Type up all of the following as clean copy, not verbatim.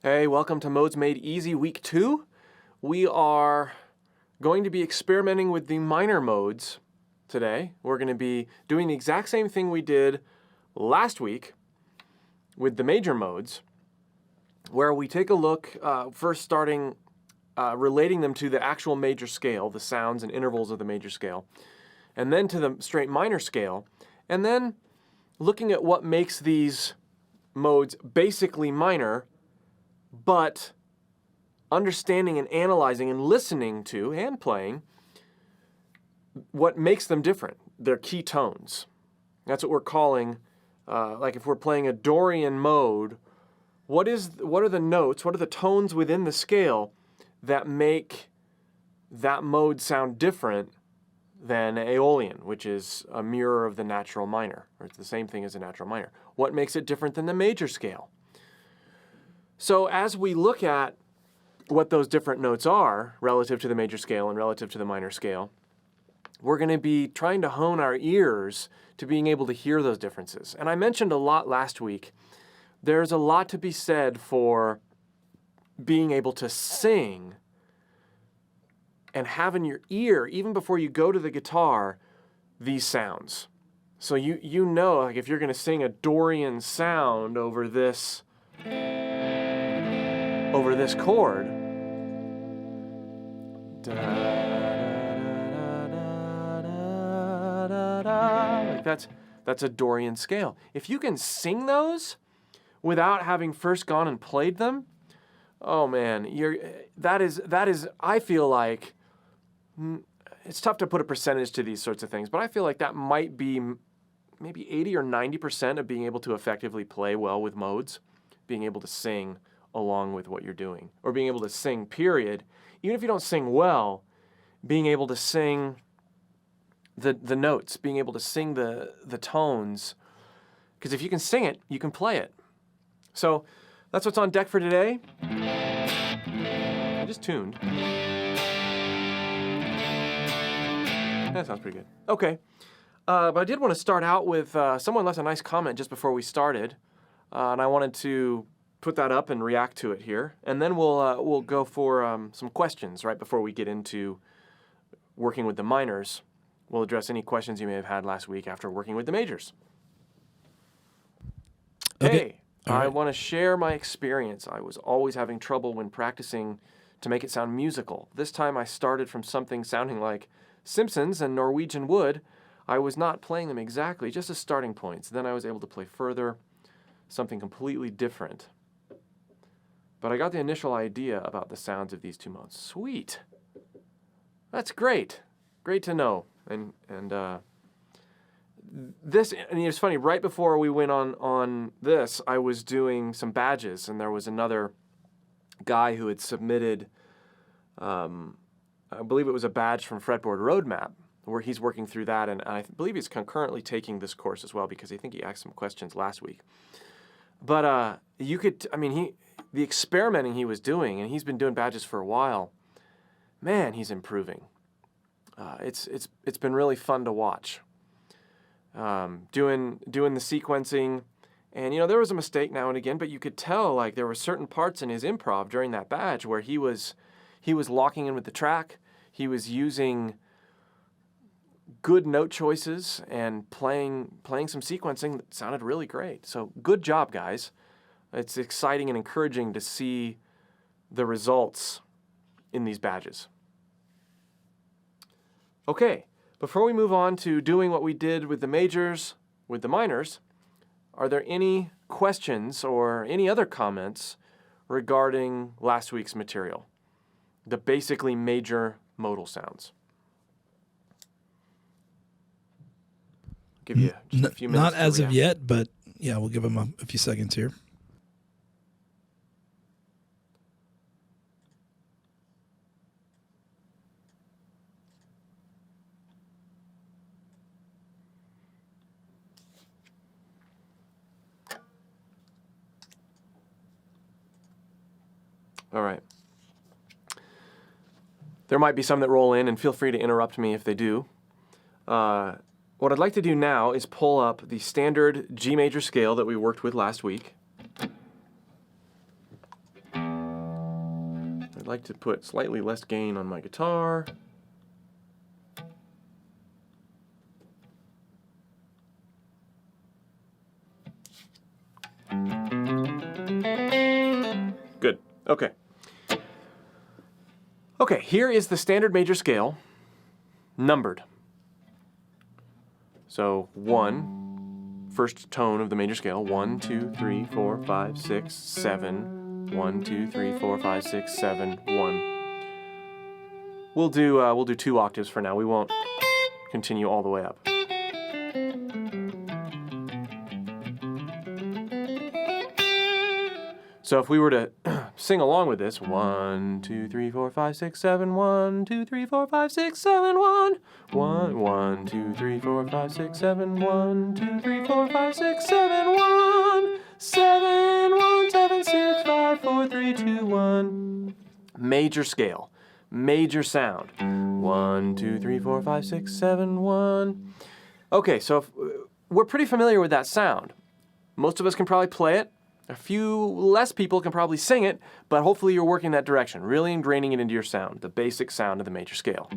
Hey, welcome to Modes Made Easy Week 2. We are going to be experimenting with the minor modes today. We're going to be doing the exact same thing we did last week with the major modes, where we take a look, first starting relating them to the actual major scale, the sounds and intervals of the major scale, and then to the straight minor scale, and then looking at what makes these modes basically minor, but understanding and analyzing and listening to and playing what makes them different, their key tones. That's what we're calling, like if we're playing a Dorian mode, what are the notes, what are the tones within the scale that make that mode sound different than Aeolian, which is a mirror of the natural minor, or it's the same thing as a natural minor. What makes it different than the major scale? So as we look at what those different notes are relative to the major scale and relative to the minor scale, we're going to be trying to hone our ears to being able to hear those differences. And I mentioned a lot last week, there's a lot to be said for being able to sing and have in your ear, even before you go to the guitar, these sounds. So you know, like if you're going to sing a Dorian sound over this chord, like that's a Dorian scale. If you can sing those without having first gone and played them, oh man, that is I feel like it's tough to put a percentage to these sorts of things, but I feel like that might be maybe 80 or 90% of being able to effectively play well with modes, being able to sing along with what you're doing, or being able to sing, period. Even if you don't sing well, being able to sing the notes, being able to sing the tones, because if you can sing it, you can play it. So that's what's on deck for today. I just tuned. That sounds pretty good. Okay, but I did want to start out with, someone left a nice comment just before we started, and I wanted to put that up and react to it here, and then we'll go for some questions right before we get into working with the minors. We'll address any questions you may have had last week after working with the majors. Okay. Hey, I want to share my experience. I was always having trouble when practicing to make it sound musical. This time I started from something sounding like Simpsons and Norwegian Wood. I was not playing them exactly, just as starting points. Then I was able to play further, something completely different. But I got the initial idea about the sounds of these two modes. Sweet. That's great. Great to know. And it's funny, right before we went on this, I was doing some badges, and there was another guy who had submitted, I believe it was a badge from Fretboard Roadmap, where he's working through that, and I believe he's concurrently taking this course as well, because I think he asked some questions last week. But the experimenting he was doing, and he's been doing badges for a while, man, he's improving. It's been really fun to watch. Doing the sequencing, and there was a mistake now and again, but you could tell like there were certain parts in his improv during that badge where he was locking in with the track. He was using good note choices and playing some sequencing that sounded really great. So good job, guys. It's exciting and encouraging to see the results in these badges. Okay, before we move on to doing what we did with the majors, with the minors, are there any questions or any other comments regarding last week's material? The basically major modal sounds. Give you just a few minutes. Not as of yet, but yeah, we'll give them a few seconds here. All right. There might be some that roll in, and feel free to interrupt me if they do. What I'd like to do now is pull up the standard G major scale that we worked with last week. I'd like to put slightly less gain on my guitar. Good. Okay. Okay, here is the standard major scale, numbered. So 1, first tone of the major scale, 1, 2, 3, 4, 5, 6, 7, 1, 2, 3, 4, 5, 6, 7, 1. We'll do 2 octaves for now. We won't continue all the way up. So if we were to sing along with this, 1, 2, 3, 4, 5, 6, 7, 1, 2, 3, 4, 5, 6, 7, 1, 1, 1, 2, 3, 4, 5, 6, 7, 1, 2, 3, 4, 5, 6, 7, 1, 7, 1, 7, 6, 5, 4, 3, 2, 1. Major scale, major sound. 1, 2, 3, 4, 5, 6, 7, 1. Okay, so we're pretty familiar with that sound. Most of us can probably play it. A few less people can probably sing it, but hopefully you're working that direction, really ingraining it into your sound, the basic sound of the major scale.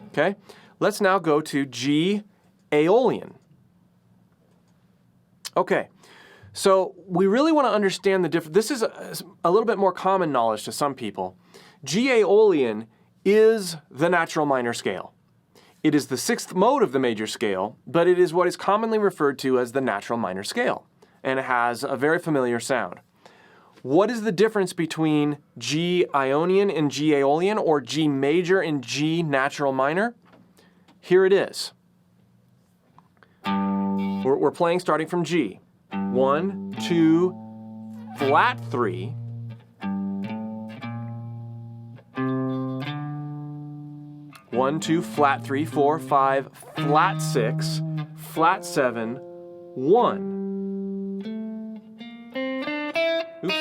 Okay, let's now go to G Aeolian. Okay, so we really want to understand the difference. This is a little bit more common knowledge to some people. G Aeolian is the natural minor scale. It is the 6th mode of the major scale, but it is what is commonly referred to as the natural minor scale, and it has a very familiar sound. What is the difference between G Ionian and G Aeolian, or G major and G natural minor? Here it is. We're playing starting from G. 1, 2, flat 3. 1, 2, flat 3, 4, 5, flat 6, flat 7, 1. Oops.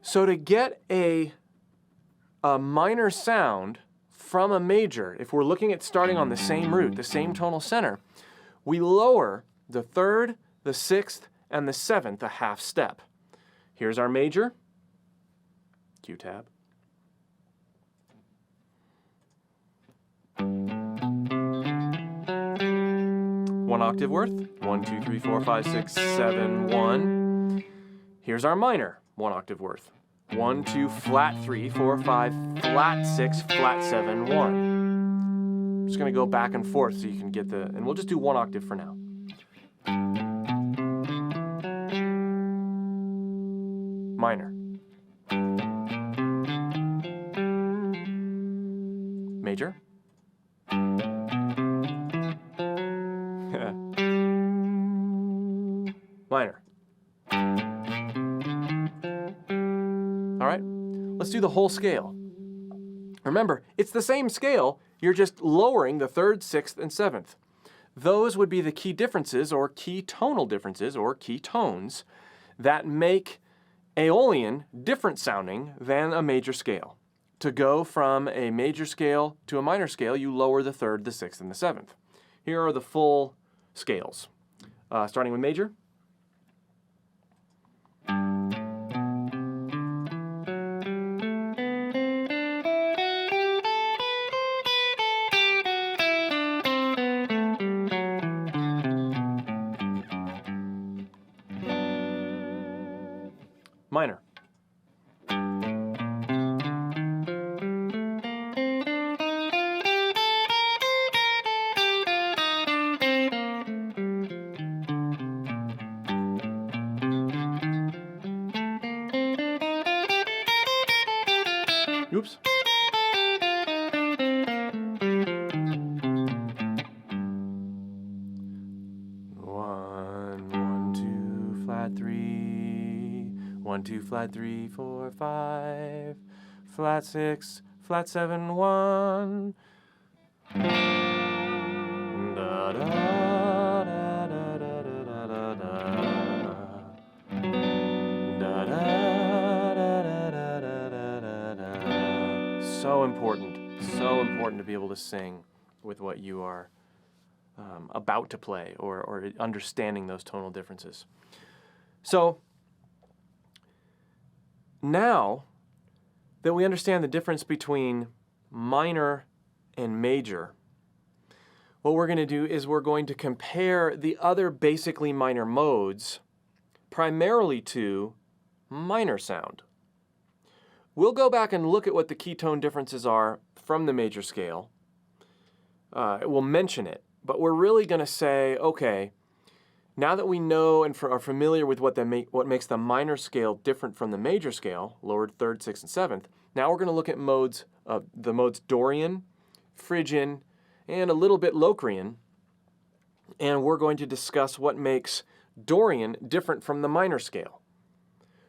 So to get a minor sound from a major, if we're looking at starting on the same root, the same tonal center, we lower the 3rd, the 6th, and the 7th a half step. Here's our major, Q tab. One octave worth, 1, 2, 3, 4, 5, 6, 7, 1. Here's our minor, 1 octave worth. 1, 2, flat 3, 4, 5, flat 6, flat 7, 1. I'm just going to go back and forth so you can get the, and we'll just do 1 octave for now. Minor. Major. Minor. All right, let's do the whole scale. Remember, it's the same scale, you're just lowering the 3rd, 6th, and 7th. Those would be the key differences, or key tonal differences, or key tones that make Aeolian different sounding than a major scale. To go from a major scale to a minor scale, you lower the 3rd, the 6th, and the 7th. Here are the full scales. Starting with major. Minor. Oops. One, 2, flat 3. 1, 2, flat 3, 4, 5, flat 6, flat 7, 1. Da, da, da, da, da, da, da, da. So important to be able to sing with what you are about to play or understanding those tonal differences. So now that we understand the difference between minor and major, what we're going to do is we're going to compare the other basically minor modes primarily to minor sound. We'll go back and look at what the key tone differences are from the major scale. We'll mention it, but we're really going to say, okay, now that we know and are familiar with what makes the minor scale different from the major scale, lowered third, sixth, and seventh, now we're going to look at the modes Dorian, Phrygian, and a little bit Locrian, and we're going to discuss what makes Dorian different from the minor scale.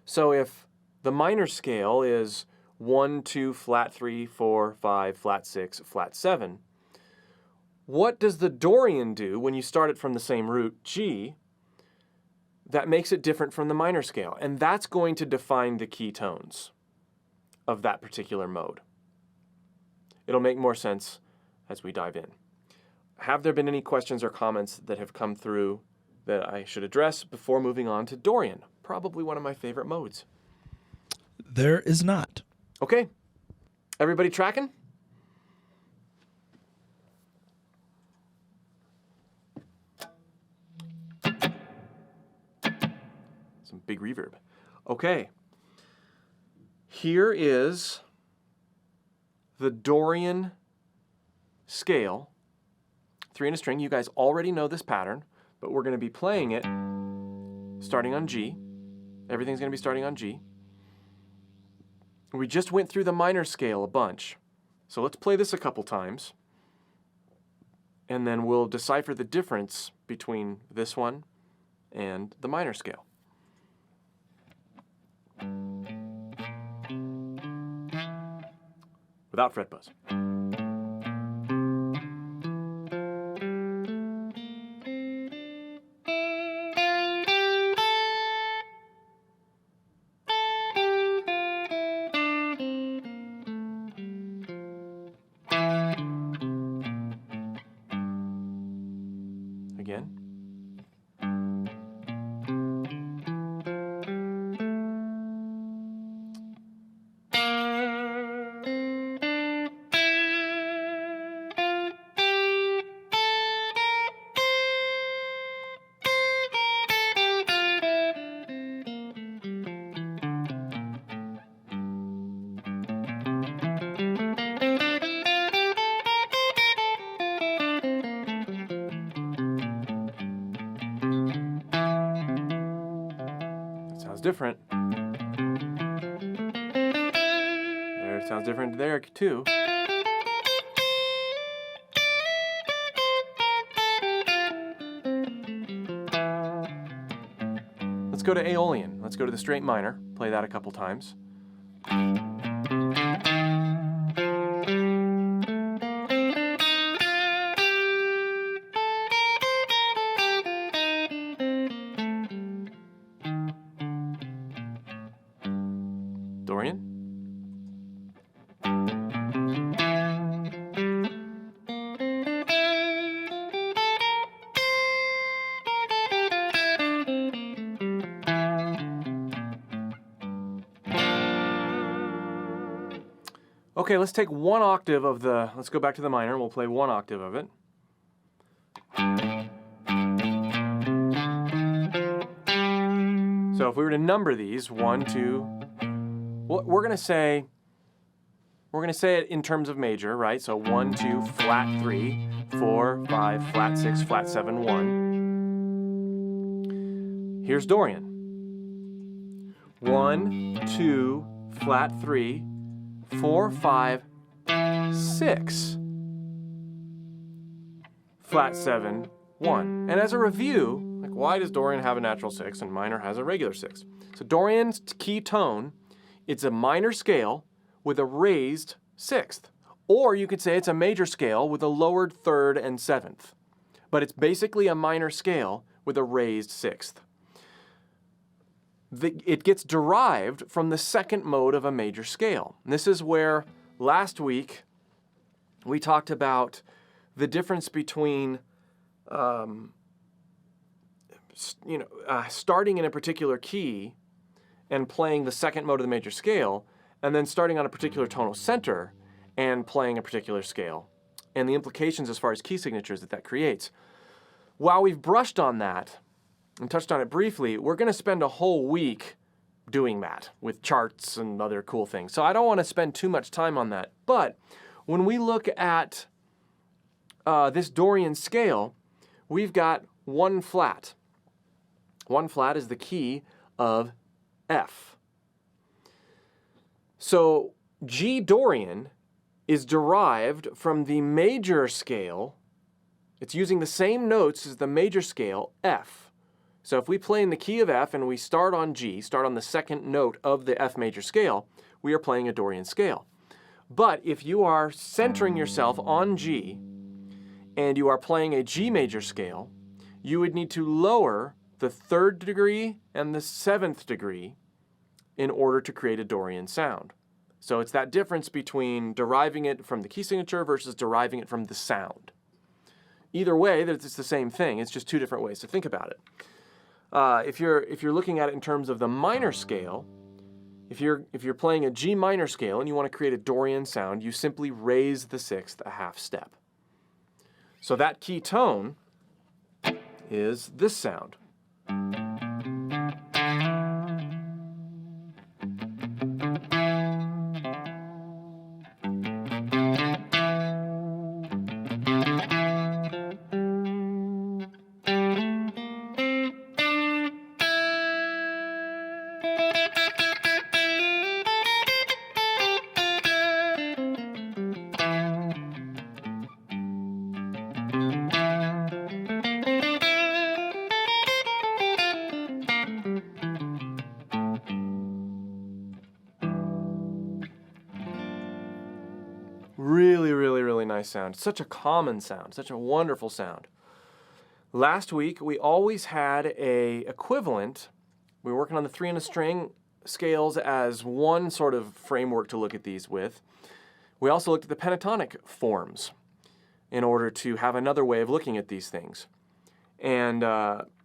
So if the minor scale is 1, 2, flat 3, 4, 5, flat 6, flat 7, what does the Dorian do when you start it from the same root, G, that makes it different from the minor scale? And that's going to define the key tones of that particular mode. It'll make more sense as we dive in. Have there been any questions or comments that have come through that I should address before moving on to Dorian? Probably one of my favorite modes. There is not. Okay. Everybody tracking? Some big reverb. Okay. Here is the Dorian scale, 3 in a string. You guys already know this pattern, but we're going to be playing it starting on G. Everything's going to be starting on G. We just went through the minor scale a bunch. So let's play this a couple times, and then we'll decipher the difference between this one and the minor scale. Without fret buzz. Again. Different. There, sounds different there too. Let's go to Aeolian. Let's go to the straight minor. Play that a couple times. Dorian. Okay, let's take one octave of let's go back to the minor, we'll play one octave of it. So if we were to number these, 1, 2, we're going to say it in terms of major, right? So 1, 2, flat 3, 4, 5, flat 6, flat 7, 1. Here's Dorian. 1, 2, flat 3, 4, 5, 6, flat 7, 1. And as a review, like, why does Dorian have a natural 6 and minor has a regular 6? So Dorian's key tone, it's a minor scale with a raised 6th. Or you could say it's a major scale with a lowered 3rd and 7th. But it's basically a minor scale with a raised 6th. It gets derived from the second mode of a major scale. And this is where Last week, we talked about the difference between starting in a particular key and playing the second mode of the major scale, and then starting on a particular tonal center and playing a particular scale, and the implications as far as key signatures that creates. While we've brushed on that and touched on it briefly, we're going to spend a whole week doing that with charts and other cool things. So I don't want to spend too much time on that. But when we look at this Dorian scale, we've got one flat. One flat is the key of F. So G Dorian is derived from the major scale. It's using the same notes as the major scale, F. So if we play in the key of F and we start on G, start on the second note of the F major scale, we are playing a Dorian scale. But if you are centering yourself on G and you are playing a G major scale, you would need to lower the 3rd degree and the 7th degree in order to create a Dorian sound. So it's that difference between deriving it from the key signature versus deriving it from the sound. Either way, it's the same thing. It's just two different ways to think about it. If you're looking at it in terms of the minor scale, if you're playing a G minor scale and you want to create a Dorian sound, you simply raise the 6th a half step. So that key tone is this sound. Really, really, really nice sound. Such a common sound, such a wonderful sound. Last week, we always had a equivalent. We were working on the 3 and a string scales as one sort of framework to look at these with. We also looked at the pentatonic forms in order to have another way of looking at these things. And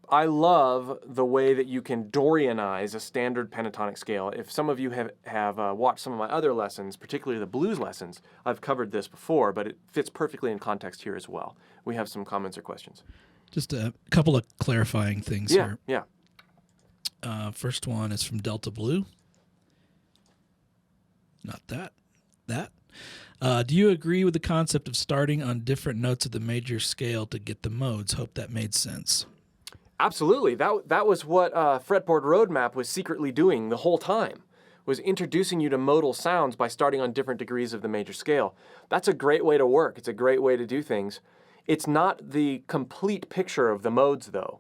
I love the way that you can Dorianize a standard pentatonic scale. If some of you have watched some of my other lessons, particularly the blues lessons, I've covered this before, but it fits perfectly in context here as well. We have some comments or questions. Just a couple of clarifying things here. Yeah. First one is from Delta Blue. Not that. Do you agree with the concept of starting on different notes of the major scale to get the modes? Hope that made sense. Absolutely. That was what Fretboard Roadmap was secretly doing the whole time, was introducing you to modal sounds by starting on different degrees of the major scale. That's a great way to work. It's a great way to do things. It's not the complete picture of the modes, though.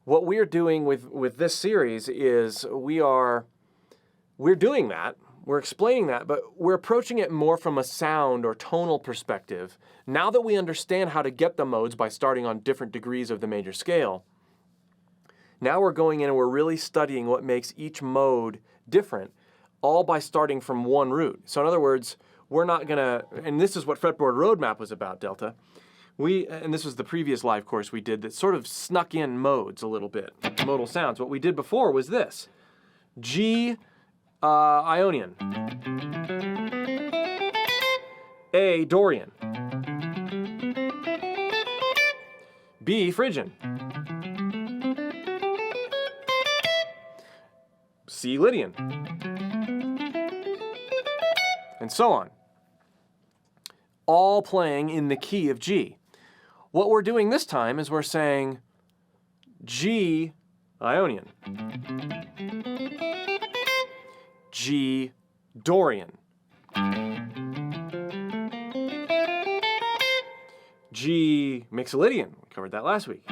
What we're doing with this series is we're doing that. We're explaining that, but we're approaching it more from a sound or tonal perspective. Now that we understand how to get the modes by starting on different degrees of the major scale, now we're going in and we're really studying what makes each mode different, all by starting from one root. So in other words, we're not gonna, and this is what Fretboard Roadmap was about, Delta. And this was the previous live course we did that sort of snuck in modes a little bit, modal sounds. What we did before was this: G Ionian, A Dorian, B Phrygian, C Lydian, and so on. All playing in the key of G. What we're doing this time is we're saying G Ionian, G Dorian, G Mixolydian. We covered that last week.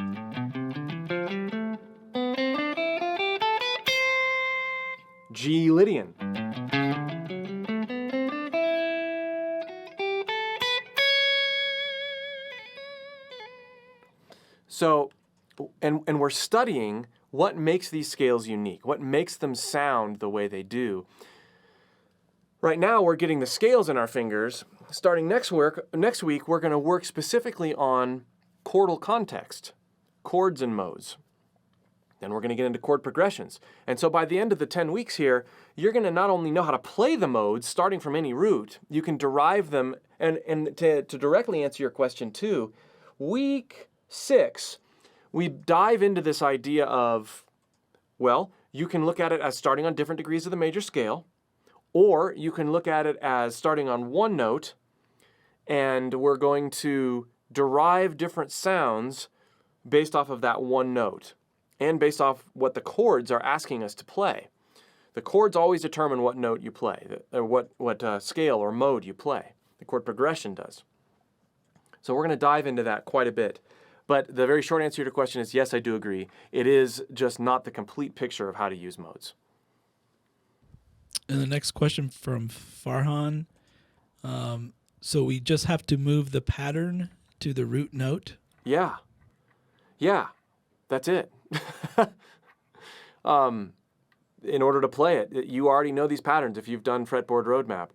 G Lydian. So, and we're studying what makes these scales unique, what makes them sound the way they do. Right now, we're getting the scales in our fingers. Starting next week, we're going to work specifically on chordal context, chords and modes. Then we're going to get into chord progressions. And so by the end of the 10 weeks here, you're going to not only know how to play the modes starting from any root, you can derive them. And to directly answer your question too, week 6, we dive into this idea of, well, you can look at it as starting on different degrees of the major scale, or you can look at it as starting on one note, and we're going to derive different sounds based off of that one note and based off what the chords are asking us to play. The chords always determine what note you play, or what scale or mode you play. The chord progression does. So we're going to dive into that quite a bit. But the very short answer to your question is yes, I do agree. It is just not the complete picture of how to use modes. And the next question from Farhan. So we just have to move the pattern to the root note? Yeah, that's it. In order to play it, you already know these patterns if you've done fretboard roadmap.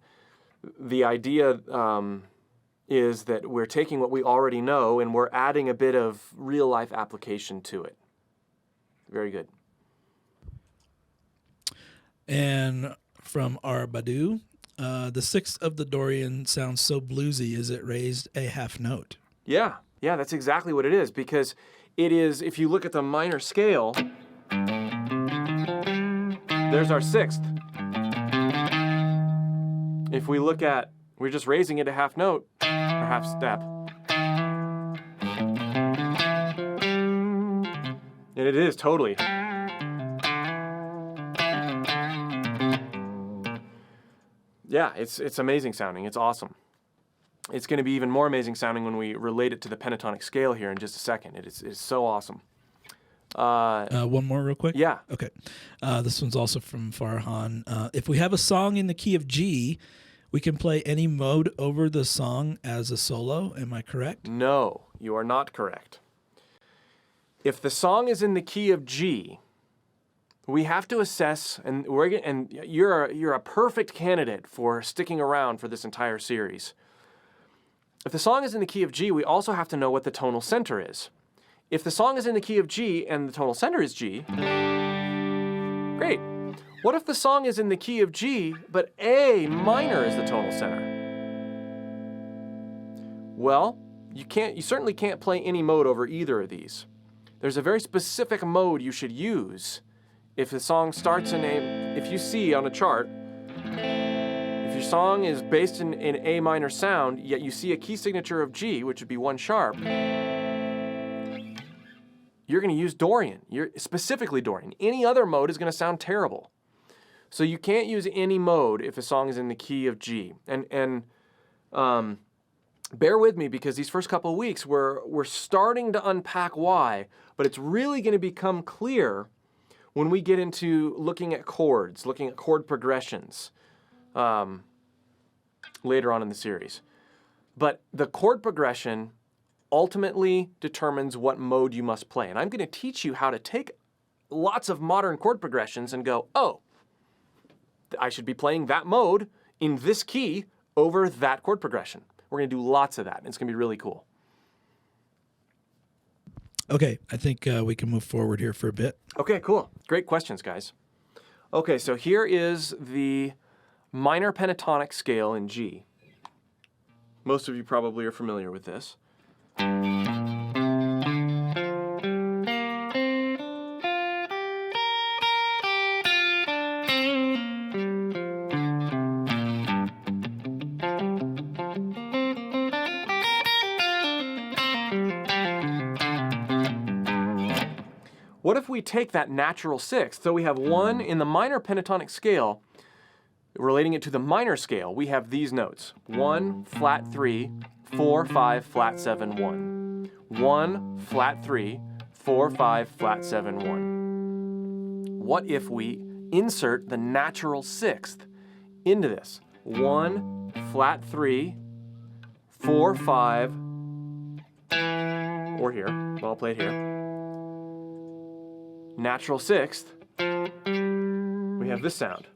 The idea is that we're taking what we already know and we're adding a bit of real-life application to it. Very good. And from our Badu, the sixth of the Dorian sounds so bluesy. Is it raised a half note? Yeah, that's exactly what it is, because it is, if you look at the minor scale, there's our sixth. If we look at, we're just raising it a half note, or half step. And it is totally. Yeah, it's amazing sounding. It's awesome. It's going to be even more amazing sounding when we relate it to the pentatonic scale here in just a second. It's so awesome. One more real quick? Yeah. Okay. This one's also from Farhan. If we have a song in the key of G, we can play any mode over the song as a solo. Am I correct? No, you are not correct. If the song is in the key of G, we have to assess, and you're a perfect candidate for sticking around for this entire series. If the song is in the key of G, we also have to know what the tonal center is. If the song is in the key of G and the tonal center is G, great. What if the song is in the key of G, but A minor is the tonal center? Well, you certainly can't play any mode over either of these. There's a very specific mode you should use if the song starts in A. If you see on a chart, if your song is based in A minor sound, yet you see a key signature of G, which would be 1 sharp, you're going to use Dorian. Specifically Dorian. Any other mode is going to sound terrible. So you can't use any mode if a song is in the key of G. And bear with me, because these first couple of weeks we're starting to unpack why, but it's really going to become clear when we get into looking at chords, looking at chord progressions later on in the series. But the chord progression ultimately determines what mode you must play. And I'm going to teach you how to take lots of modern chord progressions and go, oh, I should be playing that mode in this key over that chord progression. We're going to do lots of that, and it's going to be really cool. Okay, I think we can move forward here for a bit. Okay, cool. Great questions, guys. Okay, so here is the minor pentatonic scale in G. Most of you probably are familiar with this. What if we take that natural sixth? So we have 1 in the minor pentatonic scale, relating it to the minor scale, we have these notes. 1, flat 3, 4, 5, flat 7, 1. 1, flat 3, 4, 5, flat 7, 1. What if we insert the natural sixth into this? 1, flat 3, 4, 5, or here, well, I'll play it here. Natural sixth, we have this sound.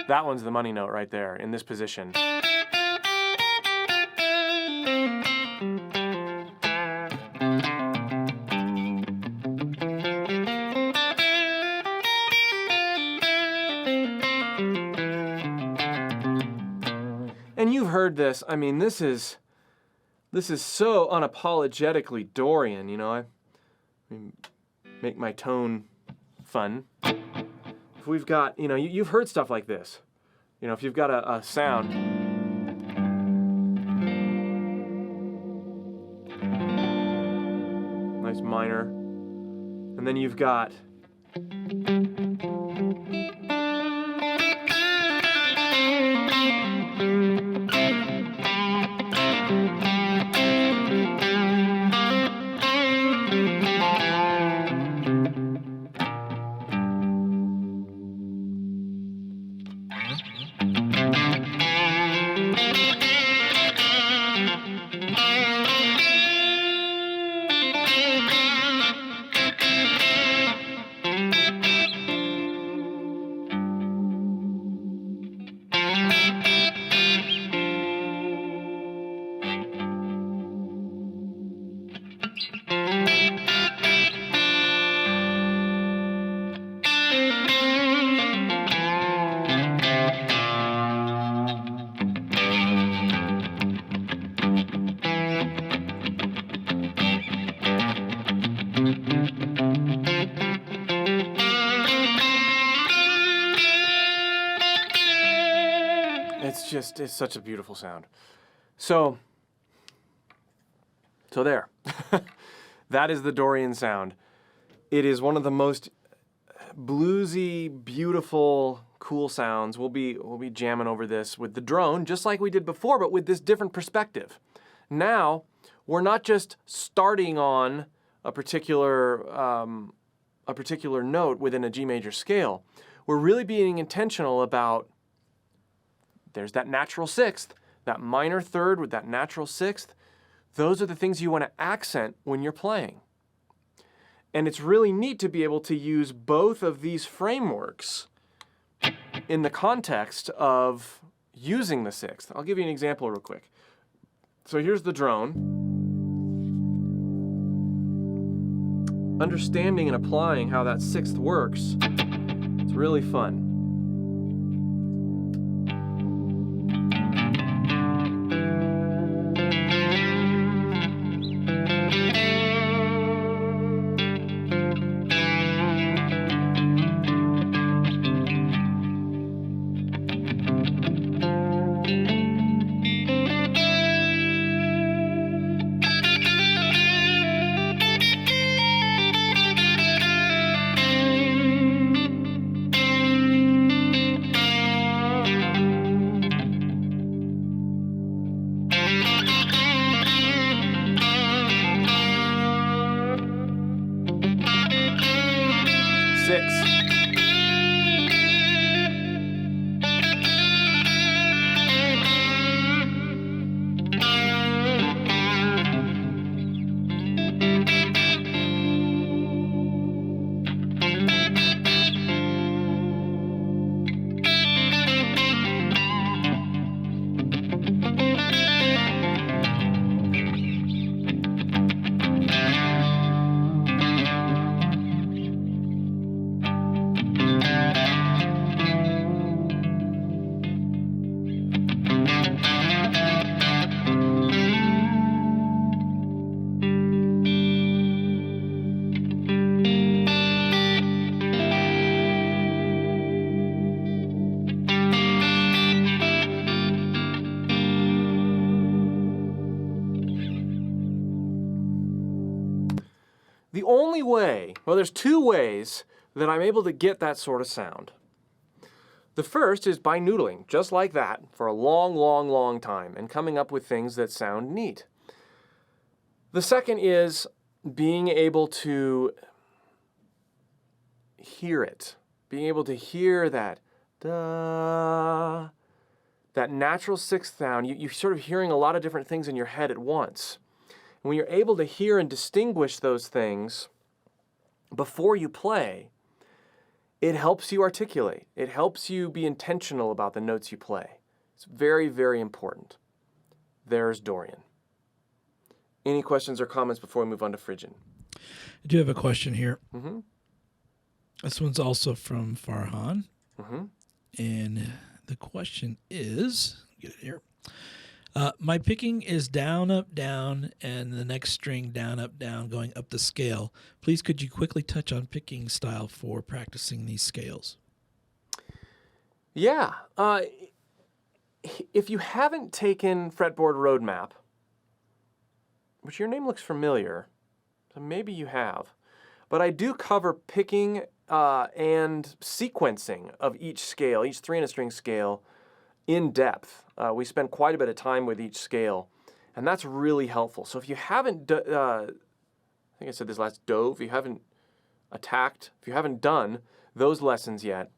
That one's the money note right there in this position. And you've heard this. I mean, this is so unapologetically Dorian, you know. I make my tone fun. If we've got, you know, you've heard stuff like this. You know, if you've got a sound. Nice minor. And then you've got it's such a beautiful sound. So there. That is the Dorian sound. It is one of the most bluesy, beautiful, cool sounds. We'll be jamming over this with the drone, just like we did before, but with this different perspective. Now, we're not just starting on a particular note within a G major scale. We're really being intentional about, there's that natural sixth, that minor third with that natural sixth. Those are the things you want to accent when you're playing. And it's really neat to be able to use both of these frameworks in the context of using the sixth. I'll give you an example real quick. So here's the drone. Understanding and applying how that sixth works, it's really fun. The only way, well, there's two ways that I'm able to get that sort of sound. The first is by noodling, just like that, for a long, long, long time, and coming up with things that sound neat. The second is being able to hear it, being able to hear that da, that natural sixth sound. You're sort of hearing a lot of different things in your head at once. And when you're able to hear and distinguish those things before you play, it helps you articulate. It helps you be intentional about the notes you play. It's very, very important. There's Dorian. Any questions or comments before we move on to Phrygian? I do have a question here. Mm-hmm. This one's also from Farhan. Mm-hmm. And the question is, get it here. My picking is down, up, down, and the next string down, up, down, going up the scale. Please, could you quickly touch on picking style for practicing these scales? Yeah. If you haven't taken Fretboard Roadmap, which your name looks familiar, so maybe you have, but I do cover picking and sequencing of each scale, each 3-in-a-string scale, in depth. We spend quite a bit of time with each scale, and that's really helpful. So if you haven't, I think I said this last dove, if you haven't attacked, if you haven't done those lessons yet,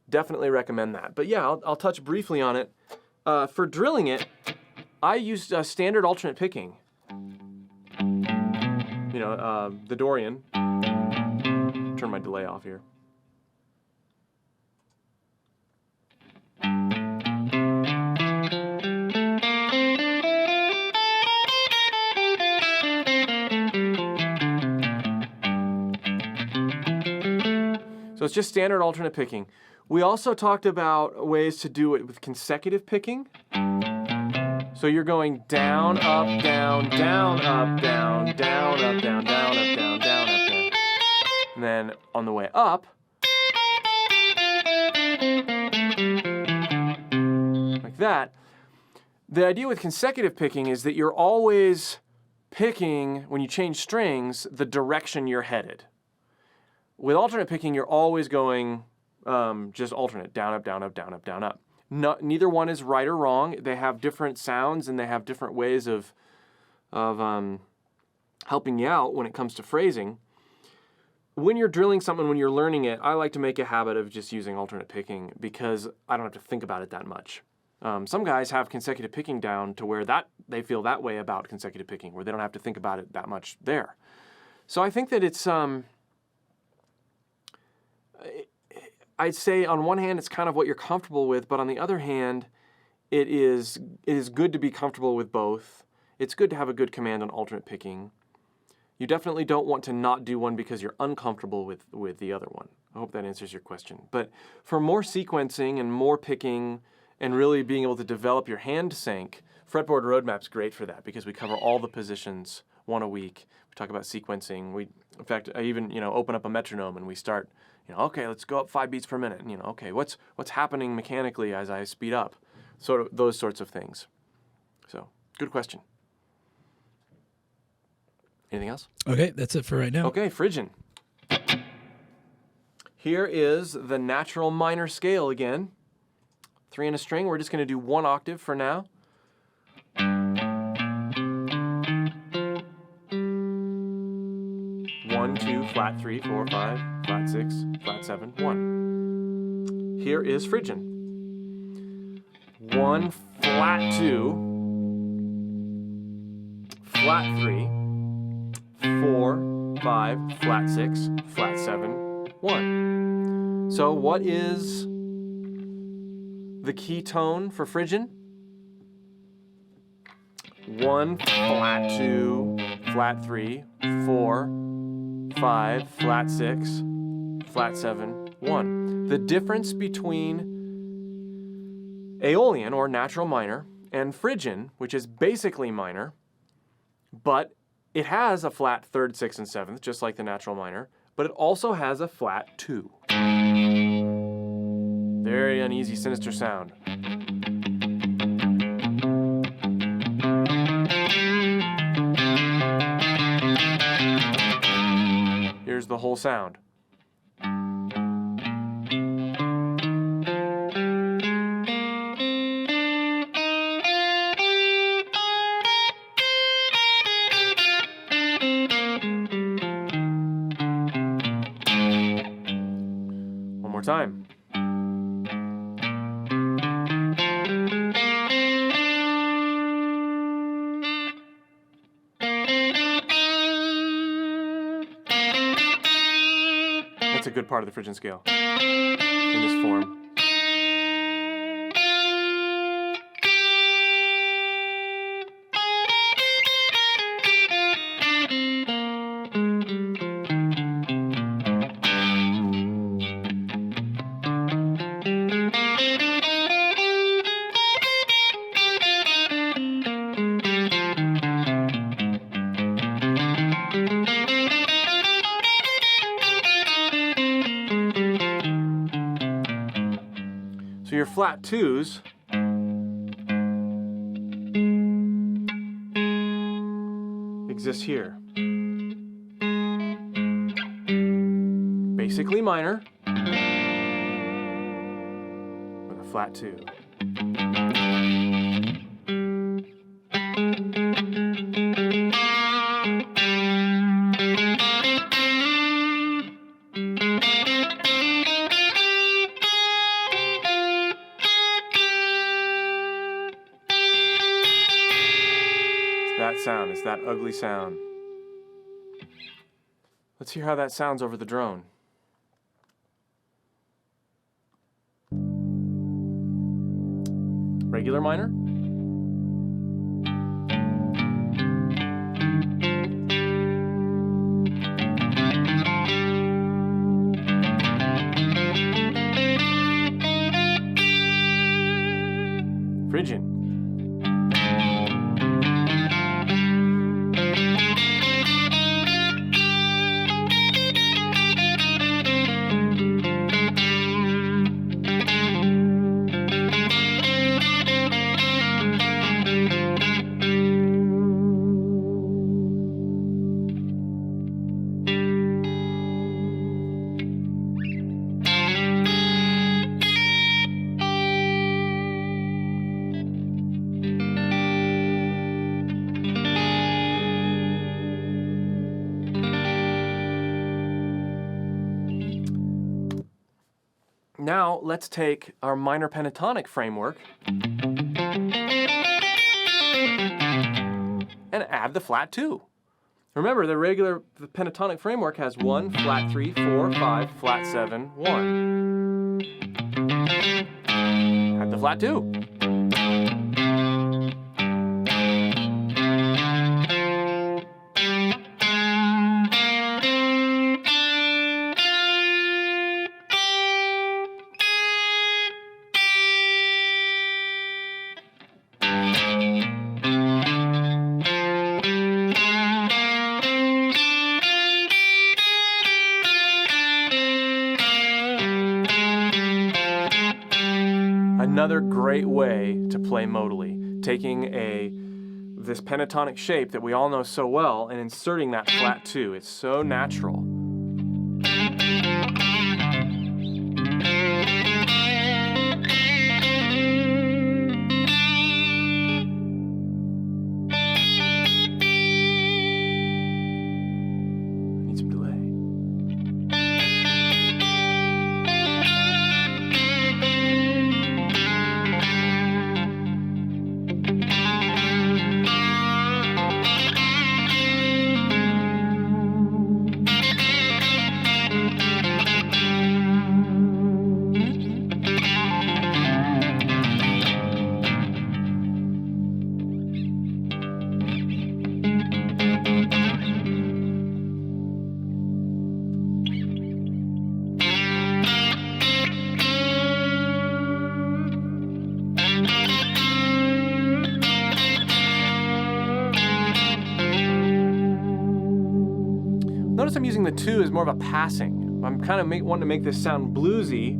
definitely recommend that. But yeah, I'll touch briefly on it. For drilling it, I used standard alternate picking. You know, the Dorian. Turn my delay off here. So it's just standard alternate picking. We also talked about ways to do it with consecutive picking. So you're going down, up, down, down, up, down, down, up, down, down, up, down, down, up, down. And then on the way up, like that. The idea with consecutive picking is that you're always picking, when you change strings, the direction you're headed. With alternate picking, you're always going just alternate, down, up, down, up, down, up, down, up. Neither one is right or wrong. They have different sounds and they have different ways of helping you out when it comes to phrasing. When you're drilling something, when you're learning it, I like to make a habit of just using alternate picking because I don't have to think about it that much. Some guys have consecutive picking down to where they feel that way about consecutive picking, where they don't have to think about it that much there. So I think that it's I'd say on one hand it's kind of what you're comfortable with, but on the other hand, it is good to be comfortable with both. It's good to have a good command on alternate picking. You definitely don't want to not do one because you're uncomfortable with the other one. I hope that answers your question. But for more sequencing and more picking and really being able to develop your hand sync, Fretboard Roadmap's great for that because we cover all the positions one a week. We talk about sequencing. In fact, I even open up a metronome and we start, okay, let's go up 5 beats per minute. And, okay, what's happening mechanically as I speed up? Sort of those sorts of things. So, good question. Anything else? Okay, that's it for right now. Okay, Phrygian. Here is the natural minor scale again. 3 in a string. We're just going to do 1 octave for now. 1, 2, flat 3, 4, 5, flat 6, flat 7, 1. Here is Phrygian. 1, flat 2, flat 3, 4, 5, flat 6, flat 7, 1. So what is the key tone for Phrygian? 1, flat 2, flat 3, 4, 5, flat 6, flat 7, 1. The difference between Aeolian, or natural minor, and Phrygian, which is basically minor, but it has a flat 3rd, 6th, and 7th, just like the natural minor, but it also has a flat 2. Very uneasy, sinister sound. Here's the whole sound. One more time. good part of the Phrygian scale in this form. So your flat twos exist here. Basically minor with a flat two. That sound, it's that ugly sound. Let's hear how that sounds over the drone. Regular minor. Phrygian. Now let's take our minor pentatonic framework and add the flat two. Remember, the pentatonic framework has 1, flat 3, 4, 5, flat 7, 1. Add the flat two. Another great way to play modally, taking this pentatonic shape that we all know so well and inserting that flat two. It's so natural. Need some delay. Notice I'm using the two as more of a passing. I'm kind of wanting to make this sound bluesy.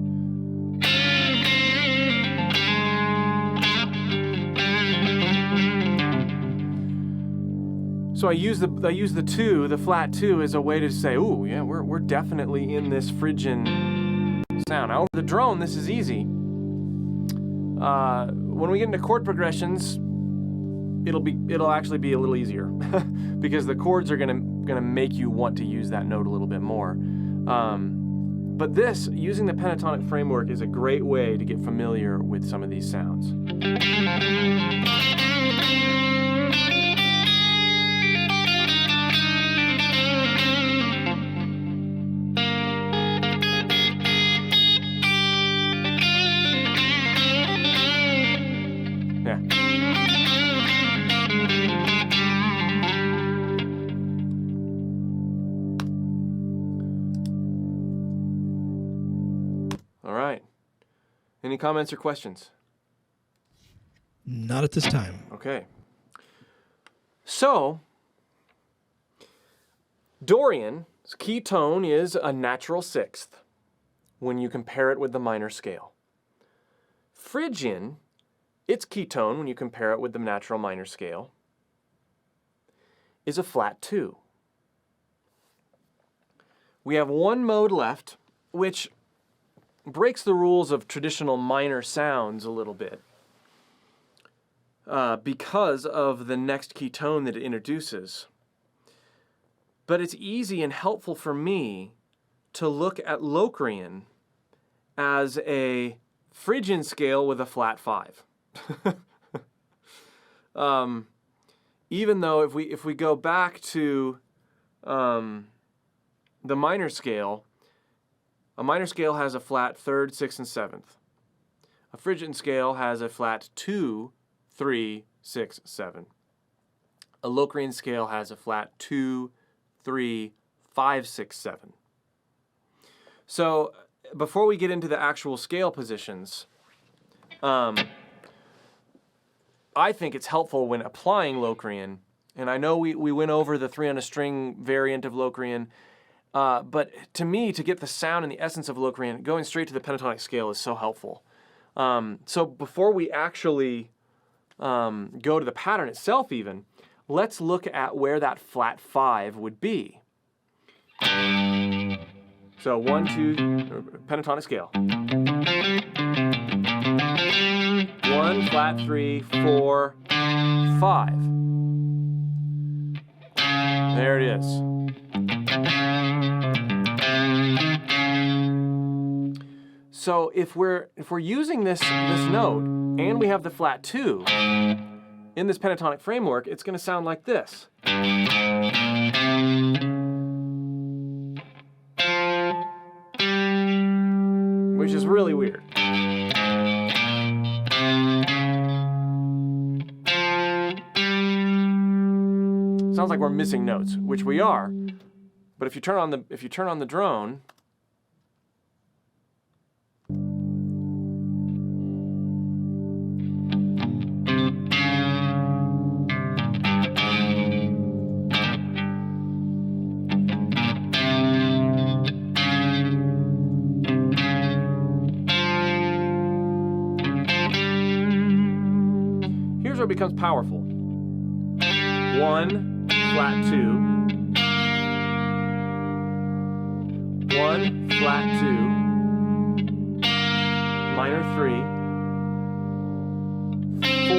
So I use the two, the flat two, as a way to say, ooh, yeah, we're definitely in this Phrygian sound. Now over the drone, this is easy. When we get into chord progressions, it'll actually be a little easier because the chords are gonna make you want to use that note a little bit more. But using the pentatonic framework is a great way to get familiar with some of these sounds. Any comments or questions? Not at this time. Okay. So, Dorian's key tone is a natural sixth when you compare it with the minor scale. Phrygian, its key tone, when you compare it with the natural minor scale, is a flat 2. We have one mode left, which breaks the rules of traditional minor sounds a little bit because of the next key tone that it introduces. But it's easy and helpful for me to look at Locrian as a Phrygian scale with a flat 5. Even though if we go back to the minor scale, a minor scale has a flat 3rd, 6th, and 7th. A Phrygian scale has a flat 2, 3, 6, 7. A Locrian scale has a flat 2, 3, 5, 6, 7. So before we get into the actual scale positions, I think it's helpful when applying Locrian, and I know we went over the 3 on a string variant of Locrian, but to me, to get the sound and the essence of Locrian, going straight to the pentatonic scale is so helpful. So before we actually go to the pattern itself even, let's look at where that flat 5 would be. So 1, 2, pentatonic scale. 1, flat 3, 4, 5. There it is. So if we're using this note and we have the flat 2 in this pentatonic framework, it's going to sound like this. Which is really weird. Sounds like we're missing notes, which we are. But if you turn on the drone, here's where it becomes powerful. 1, flat 2, 1, flat 2, minor 3,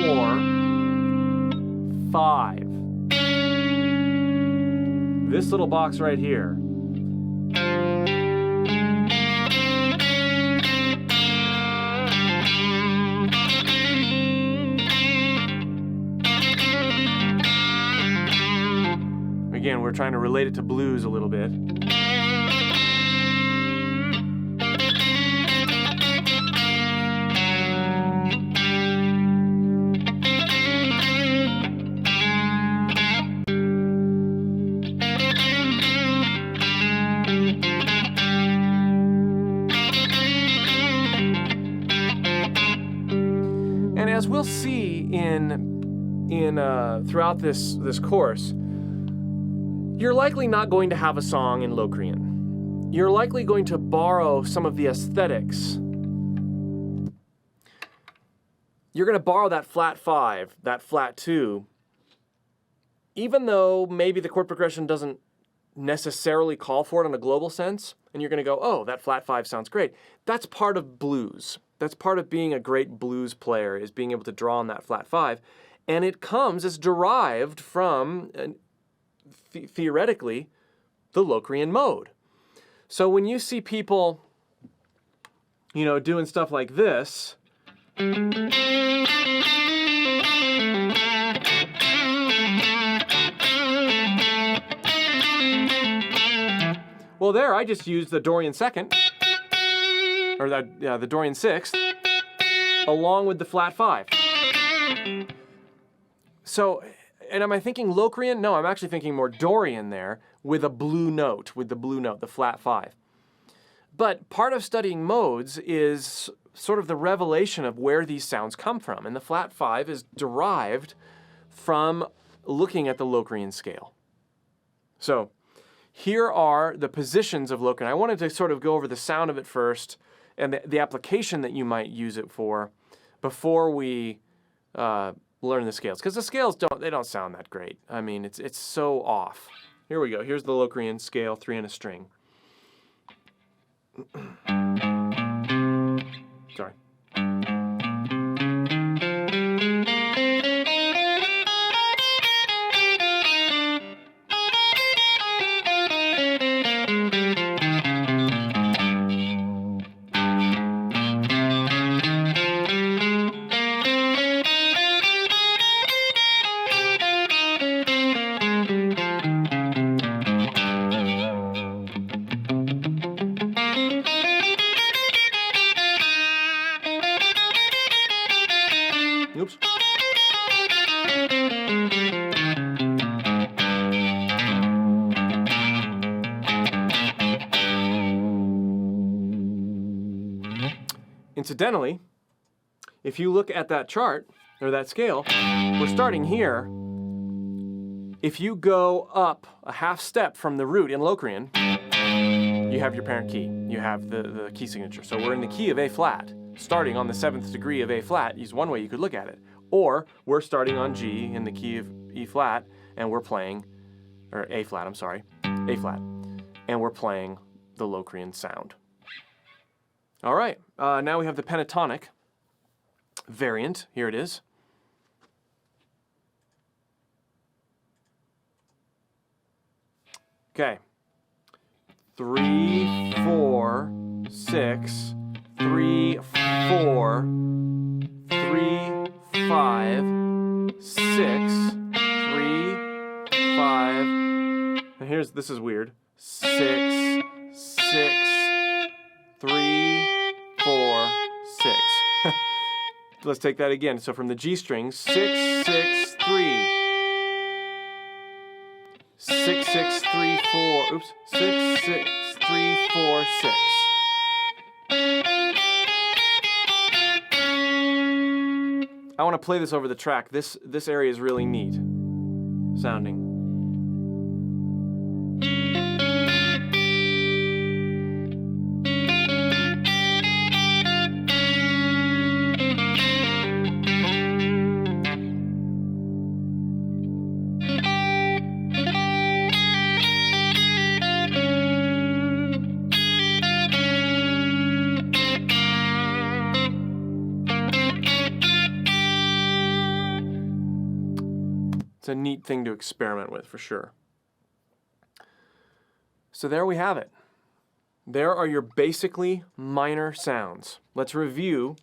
4, 5. This little box right here. Again, we're trying to relate it to blues a little bit. And as we'll see throughout this course, you're likely not going to have a song in Locrian. You're likely going to borrow some of the aesthetics. You're going to borrow that flat 5, that flat 2, even though maybe the chord progression doesn't necessarily call for it in a global sense, and you're going to go, oh, that flat 5 sounds great. That's part of blues. That's part of being a great blues player, is being able to draw on that flat 5. And it's derived from theoretically, the Locrian mode. So when you see people, doing stuff like this, well, there I just used the Dorian second, or the Dorian sixth, along with the flat 5. So, and am I thinking Locrian? No, I'm actually thinking more Dorian there with a blue note, the flat 5. But part of studying modes is sort of the revelation of where these sounds come from. And the flat 5 is derived from looking at the Locrian scale. So here are the positions of Locrian. I wanted to sort of go over the sound of it first and the application that you might use it for before we learn the scales. Because the scales don't sound that great. I mean, it's so off. Here we go. Here's the Locrian scale, 3 and a string. Sorry. Oops. Incidentally, if you look at that chart, or that scale, we're starting here. If you go up a half step from the root in Locrian, you have your parent key. You have the key signature. So we're in the key of A flat, starting on the 7th degree of A flat is one way you could look at it. Or we're starting on G in the key of E flat, and we're playing, or A flat, I'm sorry, A flat, and we're playing the Locrian sound. All right, now we have the pentatonic variant. Here it is. Okay. 3, 4, 6, 3, 4, 3, 5, 6, 3, 5. And this is weird. 6, 6, 3, 4, 6. Let's take that again. So from the G string, 6, 6, 3. 6, 6, 3, 4. Oops. 6, 6, 3, 4, 6. I want to play this over the track. This area is really neat sounding. It's a neat thing to experiment with, for sure. So there we have it. There are your basically minor sounds. Let's review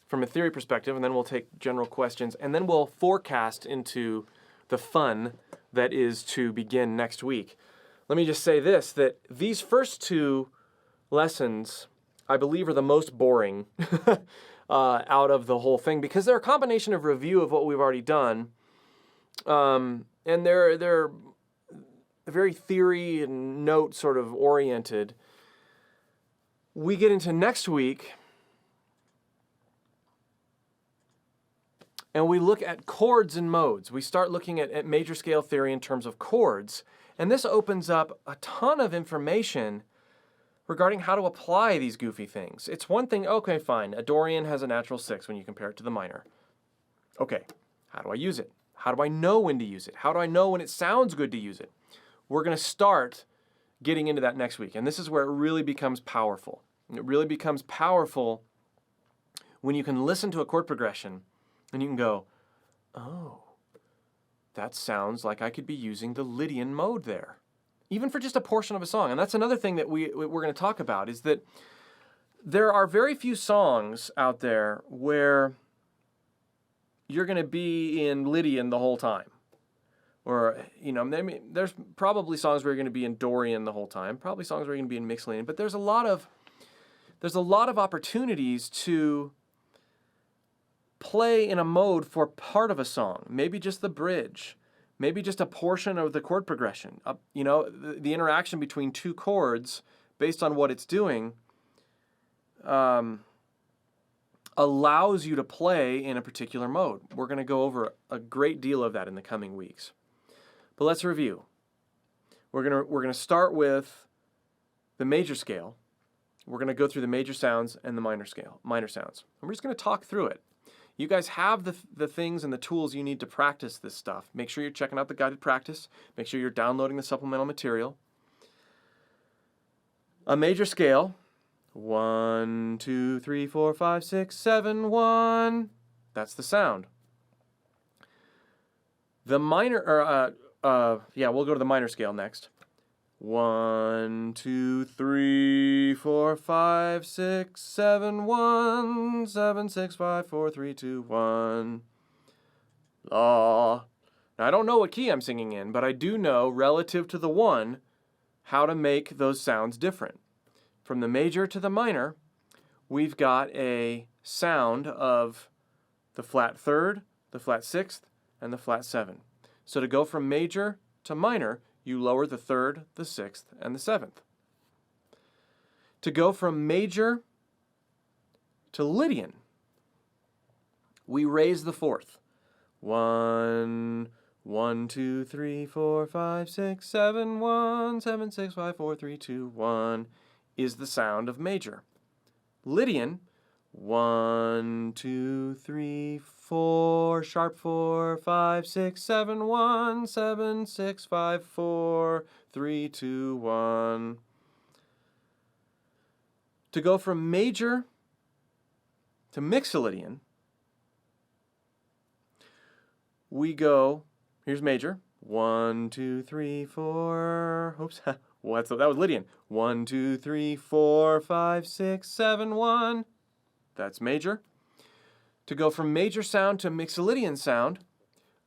from a theory perspective, and then we'll take general questions, and then we'll forecast into the fun that is to begin next week. Let me just say this, that these first 2 lessons, I believe, are the most boring out of the whole thing, because they're a combination of review of what we've already done, and they're very theory and note sort of oriented. We get into next week, and we look at chords and modes. We start looking at major scale theory in terms of chords, and this opens up a ton of information regarding how to apply these goofy things. It's one thing, okay, fine, a Dorian has a natural 6 when you compare it to the minor. Okay, how do I use it? How do I know when to use it? How do I know when it sounds good to use it? We're going to start getting into that next week, and this is where it really becomes powerful. It really becomes powerful when you can listen to a chord progression and you can go, oh, that sounds like I could be using the Lydian mode there, even for just a portion of a song. And that's another thing that we're going to talk about, is that there are very few songs out there where you're going to be in Lydian the whole time. Or, you know, there's probably songs where you're going to be in Dorian the whole time, probably songs where you're going to be in mixed Lydian, but there's a lot of opportunities to play in a mode for part of a song, maybe just the bridge, maybe just a portion of the chord progression. You know, the interaction between 2 chords based on what it's doing, allows you to play in a particular mode. We're going to go over a great deal of that in the coming weeks. But let's review. We're going to start with the major scale. We're going to go through the major sounds and the minor sounds. And we're just going to talk through it. You guys have the things and the tools you need to practice this stuff. Make sure you're checking out the guided practice. Make sure you're downloading the supplemental material. A major scale, 1, 2, 3, 4, 5, 6, 7, 1. That's the sound. The minor, we'll go to the minor scale next. 1, 2, 3, 4, 5, 6, 7, 1, 7, 6, 5, 4, 3, 2, 1. La. Now, I don't know what key I'm singing in, but I do know, relative to the 1, how to make those sounds different. From the major to the minor, we've got a sound of the flat third, the flat sixth, and the flat 7. So to go from major to minor, you lower the third, the sixth, and the 7th. To go from major to Lydian, we raise the 4th. 1, 1, 2, 3, 4, 5, 6, 7, 1, 7, 6, 5, 4, 3, 2, 1 is the sound of major. Lydian, 1, 2, 3, 4, sharp 4, 5, 6, 7, 1, 7, 6, 5, 4, 3, 2, 1. To go from major to Mixolydian, we go, here's major, 1, 2, 3, 4, oops, that was Lydian. 1, 2, 3, 4, 5, 6, 7, 1. That's major. To go from major sound to Mixolydian sound,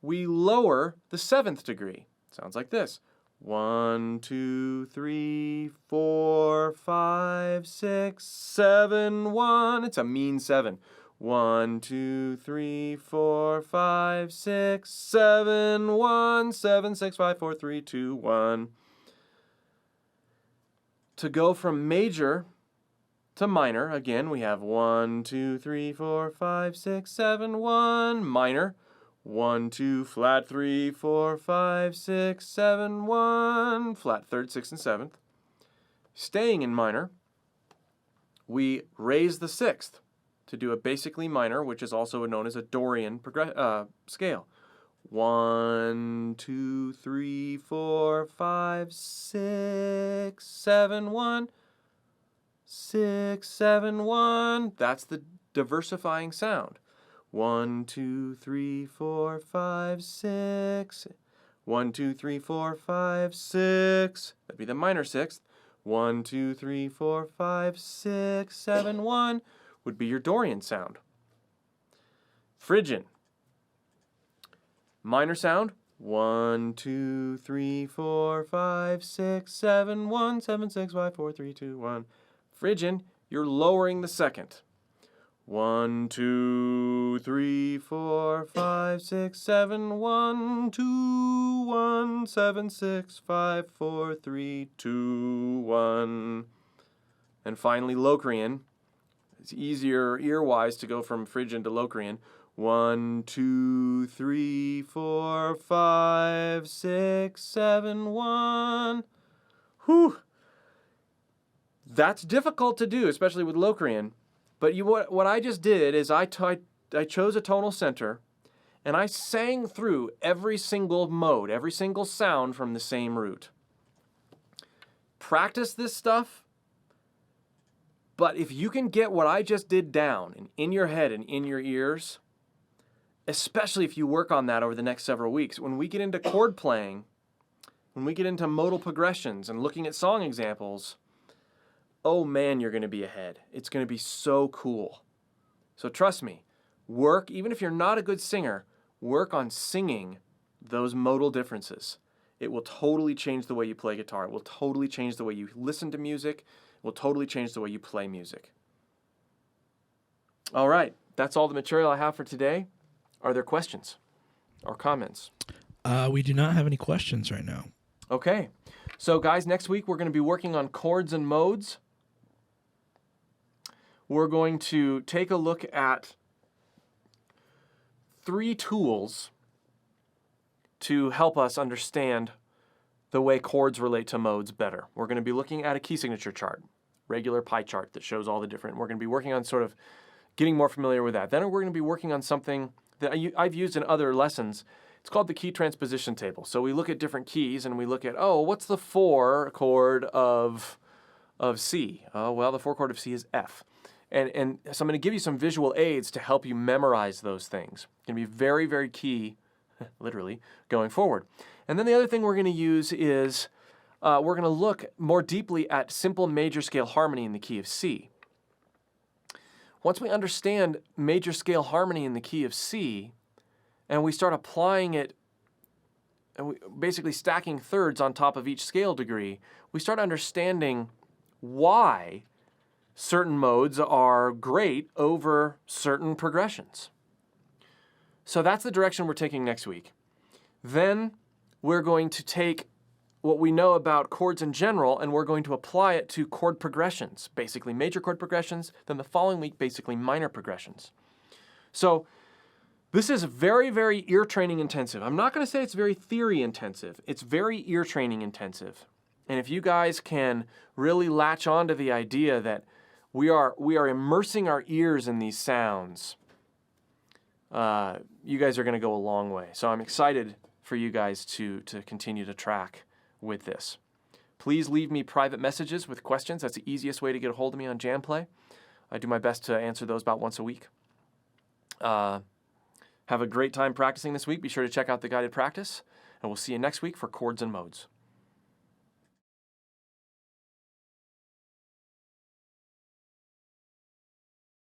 we lower the 7th degree. Sounds like this. 1, 2, 3, 4, 5, 6, 7, 1. It's a mean 7. 1, 2, 3, 4, 5, 6, 7, 1, 7, 6, 5, 4, 3, 2, 1. To go from major to minor, again, we have 1, 2, 3, 4, 5, 6, 7, 1. Minor, 1, 2, flat 3, 4, 5, 6, 7, 1. Flat third, 6th, and 7th. Staying in minor, we raise the 6th to do a basically minor, which is also known as a Dorian scale. 1, 2, 3, 4, 5, 6, 7, 1. 6, 7, 1. That's the diversifying sound. 1, 2, 3, 4, 5, 6. 1, 2, 3, 4, 5, 6. That'd be the minor 6th. 1, 2, 3, 4, 5, 6, 7, 1 would be your Dorian sound. Phrygian. Minor sound, 1, 2, 3, 4, 5, 6, 7, 1, 7, 6, 5, 4, 3, 2, 1. Phrygian, you're lowering the 2nd. 1, 2, 3, 4, 5, 6, 7, 1, 2, 1, 7, 6, 5, 4, 3, 2, 1. And finally, Locrian. It's easier ear-wise to go from Phrygian to Locrian. 1, 2, 3, 4, 5, 6, 7, 1. Whew. That's difficult to do, especially with Locrian. But what I just did is I chose a tonal center, and I sang through every single mode, every single sound from the same root. Practice this stuff, but if you can get what I just did down and in your head and in your ears, especially if you work on that over the next several weeks, when we get into chord playing, when we get into modal progressions and looking at song examples, oh man, you're going to be ahead. It's going to be so cool. So trust me, work, even if you're not a good singer, work on singing those modal differences. It will totally change the way you play guitar. It will totally change the way you listen to music. It will totally change the way you play music. All right, that's all the material I have for today. Are there questions or comments? We do not have any questions right now. Okay, so guys, next week we're going to be working on chords and modes. We're going to take a look at 3 tools to help us understand the way chords relate to modes better. We're going to be looking at a key signature chart, regular pie chart that shows all the different. We're going to be working on sort of getting more familiar with that. Then we're going to be working on something that I've used in other lessons. It's called the key transposition table. So we look at different keys and we look at, oh, what's the 4 chord of C? Oh, well, the 4 chord of C is F. And so I'm going to give you some visual aids to help you memorize those things. It's going to be very, very key, literally, going forward. And then the other thing we're going to use is we're going to look more deeply at simple major scale harmony in the key of C. Once we understand major scale harmony in the key of C, and we start applying it, and basically stacking thirds on top of each scale degree, we start understanding why certain modes are great over certain progressions. So that's the direction we're taking next week. Then we're going to take what we know about chords in general and we're going to apply it to chord progressions, basically major chord progressions, then the following week basically minor progressions. So this is very, very ear training intensive. I'm not going to say it's very theory intensive. It's very ear training intensive. And if you guys can really latch on to the idea that we are immersing our ears in these sounds, you guys are going to go a long way. So I'm excited for you guys to continue to track with this. Please leave me private messages with questions. That's the easiest way to get a hold of me on JamPlay. I do my best to answer those about once a week. Have a great time practicing this week. Be sure to check out the guided practice, and we'll see you next week for chords and modes.